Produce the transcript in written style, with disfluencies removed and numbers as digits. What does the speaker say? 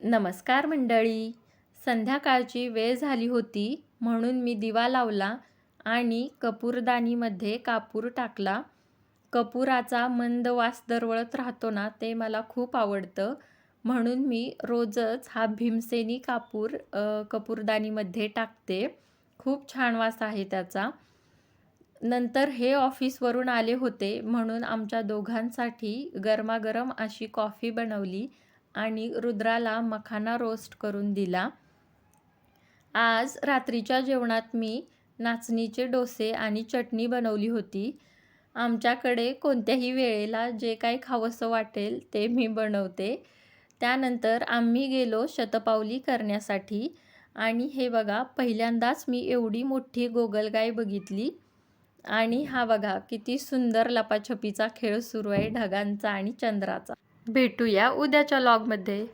नमस्कार मंडळी. संध्याकाळची वेळ झाली होती म्हणून मी दिवा लावला आणि कपूरदानीमध्ये कापूर टाकला. कपुराचा मंद वास दरवळत राहतो ना, ते मला खूप आवडतं. म्हणून मी रोजच हा भीमसेनी कापूर कपूरदानीमध्ये टाकते. खूप छान वास आहे त्याचा. नंतर हे ऑफिसवरून आले होते म्हणून आमच्या दोघांसाठी गरमागरम अशी कॉफी बनवली आणि रुद्राला मखाना रोस्ट करून दिला. आज रात्रीच्या जेवणात मी नाचणीचे डोसे आणि चटणी बनवली होती. आमच्याकडे कोणत्याही वेळेला जे काही खावंसं वाटेल ते मी बनवते. त्यानंतर आम्ही गेलो शतपावली करण्यासाठी आणि हे बघा, पहिल्यांदाच मी एवढी मोठी गोगलगाय बघितली. आणि हा बघा, किती सुंदर लपाछपीचा खेळ सुरू आहे ढगांचा आणि चंद्राचा. भेटूया उद्याच्या लॉगमध्ये.